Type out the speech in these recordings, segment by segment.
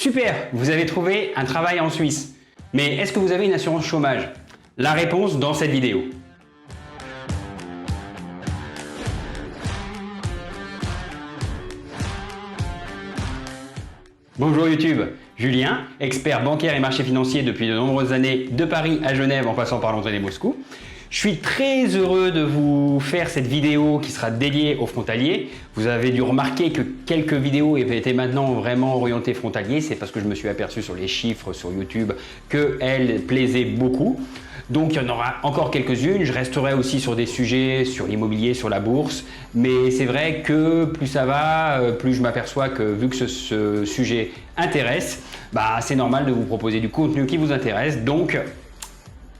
Super, vous avez trouvé un travail en Suisse. Mais est-ce que vous avez une assurance chômage? La réponse dans cette vidéo. Bonjour YouTube, Julien, expert bancaire et marché financier depuis de nombreuses années, de Paris à Genève en passant par Londres et Moscou. Je suis très heureux de vous faire cette vidéo qui sera dédiée aux frontaliers. Vous avez dû remarquer que quelques vidéos étaient maintenant vraiment orientées frontaliers. C'est parce que je me suis aperçu sur les chiffres sur YouTube qu'elles plaisaient beaucoup. Donc il y en aura encore quelques-unes. Je resterai aussi sur des sujets sur l'immobilier, sur la bourse. Mais c'est vrai que plus ça va, plus je m'aperçois que vu que ce sujet intéresse, c'est normal de vous proposer du contenu qui vous intéresse. Donc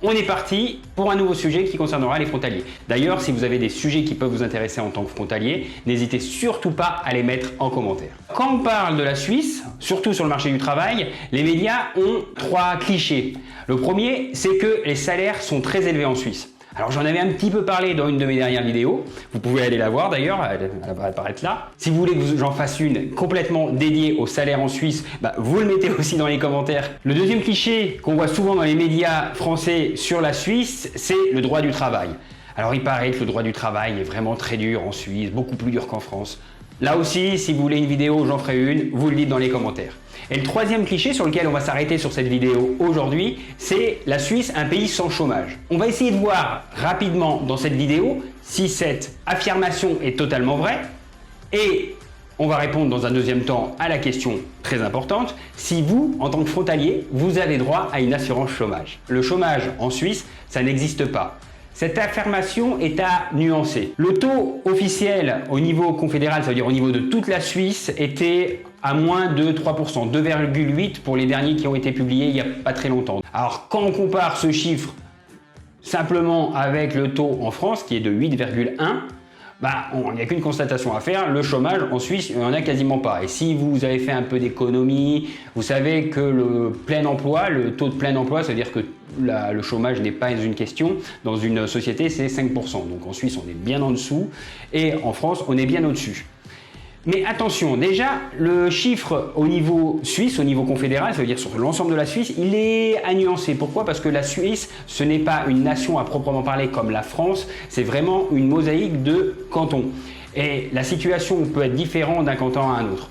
on est parti pour un nouveau sujet qui concernera les frontaliers. D'ailleurs, si vous avez des sujets qui peuvent vous intéresser en tant que frontalier, n'hésitez surtout pas à les mettre en commentaire. Quand on parle de la Suisse, surtout sur le marché du travail, les médias ont trois clichés. Le premier, c'est que les salaires sont très élevés en Suisse. Alors j'en avais un petit peu parlé dans une de mes dernières vidéos, vous pouvez aller la voir d'ailleurs, elle va apparaître là. Si vous voulez que j'en fasse une complètement dédiée au salaire en Suisse, vous le mettez aussi dans les commentaires. Le deuxième cliché qu'on voit souvent dans les médias français sur la Suisse, c'est le droit du travail. Alors il paraît que le droit du travail est vraiment très dur en Suisse, beaucoup plus dur qu'en France. Là aussi, si vous voulez une vidéo, j'en ferai une, vous le dites dans les commentaires. Et le troisième cliché sur lequel on va s'arrêter sur cette vidéo aujourd'hui, c'est la Suisse, un pays sans chômage. On va essayer de voir rapidement dans cette vidéo si cette affirmation est totalement vraie et on va répondre dans un deuxième temps à la question très importante, si vous, en tant que frontalier, vous avez droit à une assurance chômage. Le chômage en Suisse, ça n'existe pas. Cette affirmation est à nuancer. Le taux officiel au niveau confédéral, ça veut dire au niveau de toute la Suisse, était à moins de 3%, 2,8 pour les derniers qui ont été publiés il n'y a pas très longtemps. Alors quand on compare ce chiffre simplement avec le taux en France qui est de 8,1, il n'y a qu'une constatation à faire, le chômage en Suisse, il n'y en a quasiment pas. Et si vous avez fait un peu d'économie, vous savez que le plein emploi, le taux de plein emploi, c'est-à-dire que le chômage n'est pas une question, dans une société c'est 5%. Donc en Suisse on est bien en dessous et en France on est bien au-dessus. Mais attention, déjà, le chiffre au niveau suisse, au niveau confédéral, ça veut dire sur l'ensemble de la Suisse, il est à nuancer. Pourquoi? Parce que la Suisse, ce n'est pas une nation à proprement parler comme la France, c'est vraiment une mosaïque de cantons. Et la situation peut être différente d'un canton à un autre.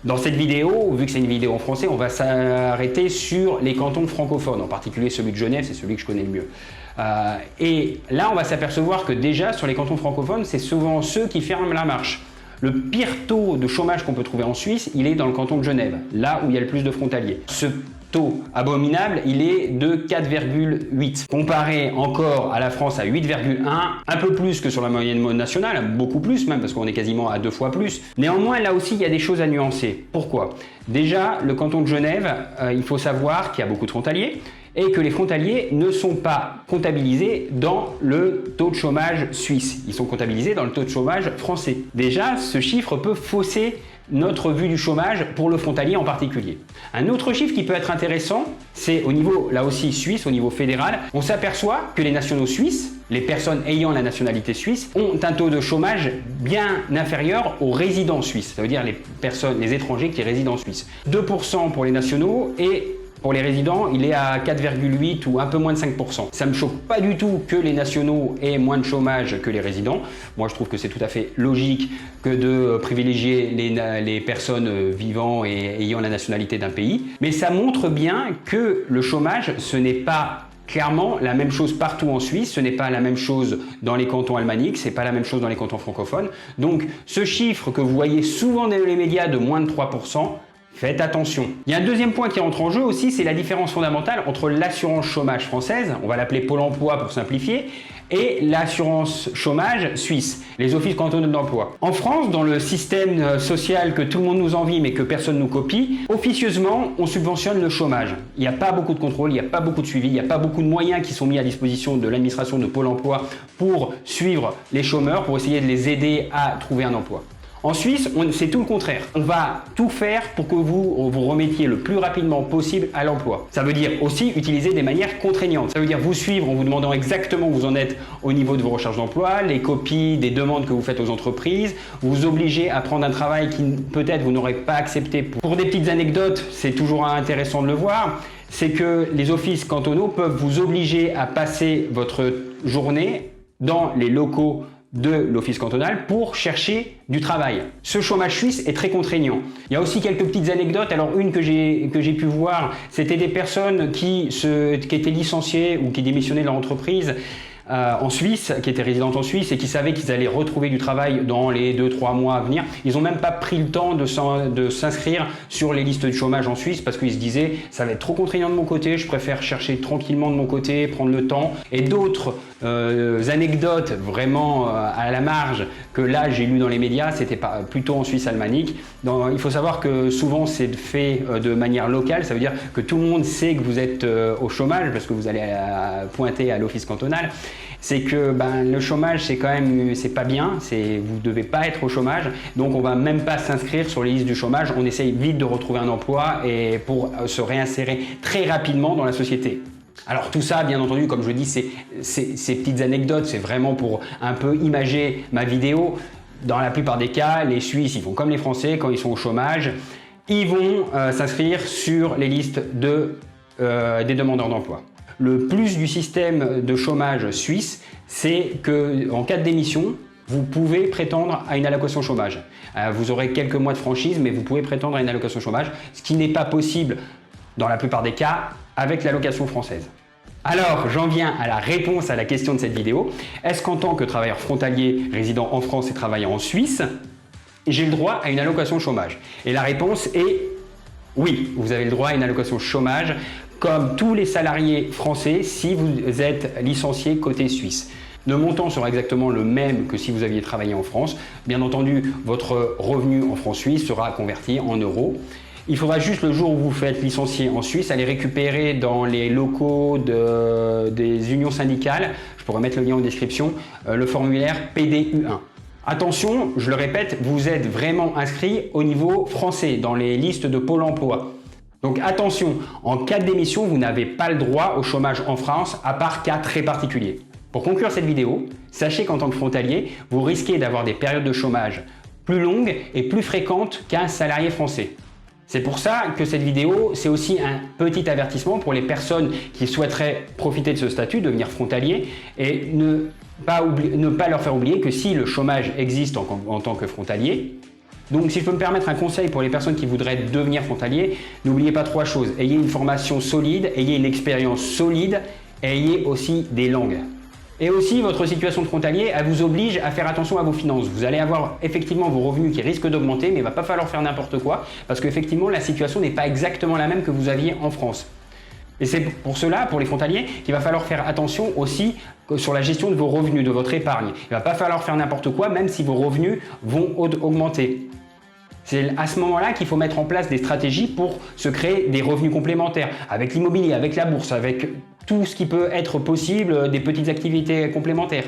Dans cette vidéo, vu que c'est une vidéo en français, on va s'arrêter sur les cantons francophones, en particulier celui de Genève, c'est celui que je connais le mieux. Et là, on va s'apercevoir que déjà, sur les cantons francophones, c'est souvent ceux qui ferment la marche. Le pire taux de chômage qu'on peut trouver en Suisse, il est dans le canton de Genève, là où il y a le plus de frontaliers. Ce taux abominable, il est de 4,8. Comparé encore à la France à 8,1, un peu plus que sur la moyenne nationale, beaucoup plus même, parce qu'on est quasiment à 2 fois plus. Néanmoins, là aussi, il y a des choses à nuancer. Pourquoi? Déjà, le canton de Genève, il faut savoir qu'il y a beaucoup de frontaliers, et que les frontaliers ne sont pas comptabilisés dans le taux de chômage suisse. Ils sont comptabilisés dans le taux de chômage français. Déjà, ce chiffre peut fausser notre vue du chômage pour le frontalier en particulier. Un autre chiffre qui peut être intéressant, c'est au niveau, là aussi suisse, au niveau fédéral, on s'aperçoit que les nationaux suisses, les personnes ayant la nationalité suisse, ont un taux de chômage bien inférieur aux résidents suisses. Ça veut dire les étrangers qui résident en Suisse. 2% pour les nationaux et pour les résidents, il est à 4,8 ou un peu moins de 5%. Ça ne me choque pas du tout que les nationaux aient moins de chômage que les résidents. Moi, je trouve que c'est tout à fait logique que de privilégier les personnes vivant et ayant la nationalité d'un pays. Mais ça montre bien que le chômage, ce n'est pas clairement la même chose partout en Suisse, ce n'est pas la même chose dans les cantons alémaniques, c'est pas la même chose dans les cantons francophones. Donc, ce chiffre que vous voyez souvent dans les médias de moins de 3%, faites attention. Il y a un deuxième point qui entre en jeu aussi, c'est la différence fondamentale entre l'assurance chômage française, on va l'appeler Pôle emploi pour simplifier, et l'assurance chômage suisse, les offices cantonaux d'emploi. En France, dans le système social que tout le monde nous envie mais que personne nous copie, officieusement, on subventionne le chômage. Il n'y a pas beaucoup de contrôle, il n'y a pas beaucoup de suivi, il n'y a pas beaucoup de moyens qui sont mis à disposition de l'administration de Pôle emploi pour suivre les chômeurs, pour essayer de les aider à trouver un emploi. En Suisse, c'est tout le contraire. On va tout faire pour que vous vous remettiez le plus rapidement possible à l'emploi. Ça veut dire aussi utiliser des manières contraignantes. Ça veut dire vous suivre en vous demandant exactement où vous en êtes au niveau de vos recherches d'emploi, les copies des demandes que vous faites aux entreprises, vous obliger à prendre un travail qui peut-être vous n'aurez pas accepté. Pour des petites anecdotes, c'est toujours intéressant de le voir, c'est que les offices cantonaux peuvent vous obliger à passer votre journée dans les locaux de l'office cantonal pour chercher du travail. Ce chômage suisse est très contraignant. Il y a aussi quelques petites anecdotes. Alors une que j'ai pu voir, c'était des personnes qui étaient licenciées ou qui démissionnaient de leur entreprise en Suisse, qui étaient résidentes en Suisse et qui savaient qu'ils allaient retrouver du travail dans les 2-3 mois à venir. Ils n'ont même pas pris le temps de s'inscrire sur les listes de chômage en Suisse parce qu'ils se disaient ça va être trop contraignant de mon côté, je préfère chercher tranquillement de mon côté, prendre le temps. Et d'autres anecdotes vraiment à la marge que là j'ai lu dans les médias, c'était plutôt en Suisse alémanique. Il faut savoir que souvent c'est fait de manière locale, ça veut dire que tout le monde sait que vous êtes au chômage parce que vous allez pointer à l'office cantonal. C'est que le chômage, c'est quand même, c'est pas bien, vous devez pas être au chômage, donc on va même pas s'inscrire sur les listes du chômage, on essaye vite de retrouver un emploi et pour se réinsérer très rapidement dans la société. Alors tout ça, bien entendu, comme je dis, ces petites anecdotes, c'est vraiment pour un peu imager ma vidéo. Dans la plupart des cas, les Suisses, ils font comme les Français, quand ils sont au chômage, ils vont s'inscrire sur les listes des demandeurs d'emploi. Le plus du système de chômage suisse, c'est qu'en cas de démission, vous pouvez prétendre à une allocation chômage. Vous aurez quelques mois de franchise, mais vous pouvez prétendre à une allocation chômage, ce qui n'est pas possible dans la plupart des cas avec l'allocation française. Alors, j'en viens à la réponse à la question de cette vidéo. Est-ce qu'en tant que travailleur frontalier résidant en France et travaillant en Suisse, j'ai le droit à une allocation chômage? Et la réponse est oui, vous avez le droit à une allocation chômage comme tous les salariés français si vous êtes licencié côté suisse. Le montant sera exactement le même que si vous aviez travaillé en France. Bien entendu, votre revenu en francs suisses sera converti en euros. Il faudra juste le jour où vous faites licencier en Suisse, aller récupérer dans les locaux des unions syndicales, je pourrais mettre le lien en description, le formulaire PDU1. Attention, je le répète, vous êtes vraiment inscrit au niveau français, dans les listes de Pôle emploi. Donc attention, en cas de démission, vous n'avez pas le droit au chômage en France, à part cas très particuliers. Pour conclure cette vidéo, sachez qu'en tant que frontalier, vous risquez d'avoir des périodes de chômage plus longues et plus fréquentes qu'un salarié français. C'est pour ça que cette vidéo, c'est aussi un petit avertissement pour les personnes qui souhaiteraient profiter de ce statut, devenir frontalier, et ne pas leur faire oublier que si le chômage existe en tant que frontalier, donc si je peux me permettre un conseil pour les personnes qui voudraient devenir frontalier, n'oubliez pas 3 choses. Ayez une formation solide, ayez une expérience solide, et ayez aussi des langues. Et aussi, votre situation de frontalier, elle vous oblige à faire attention à vos finances. Vous allez avoir effectivement vos revenus qui risquent d'augmenter, mais il ne va pas falloir faire n'importe quoi, parce qu'effectivement, la situation n'est pas exactement la même que vous aviez en France. Et c'est pour cela, pour les frontaliers, qu'il va falloir faire attention aussi sur la gestion de vos revenus, de votre épargne. Il ne va pas falloir faire n'importe quoi, même si vos revenus vont augmenter. C'est à ce moment-là qu'il faut mettre en place des stratégies pour se créer des revenus complémentaires, avec l'immobilier, avec la bourse, avec tout ce qui peut être possible, des petites activités complémentaires.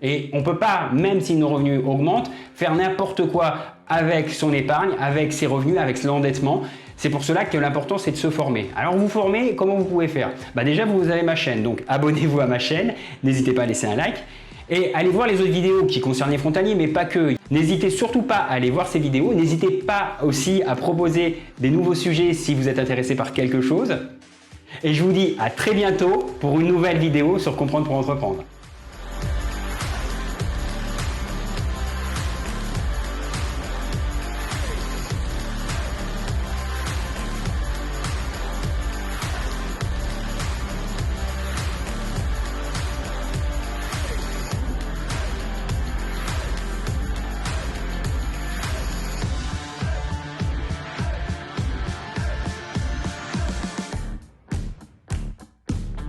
Et on ne peut pas, même si nos revenus augmentent, faire n'importe quoi avec son épargne, avec ses revenus, avec l'endettement. C'est pour cela que l'important, c'est de se former. Alors vous formez, comment vous pouvez faire? Déjà, vous avez ma chaîne, donc abonnez-vous à ma chaîne, n'hésitez pas à laisser un like. Et allez voir les autres vidéos qui concernent les frontaliers, mais pas que. N'hésitez surtout pas à aller voir ces vidéos. N'hésitez pas aussi à proposer des nouveaux sujets si vous êtes intéressé par quelque chose. Et je vous dis à très bientôt pour une nouvelle vidéo sur Comprendre pour entreprendre.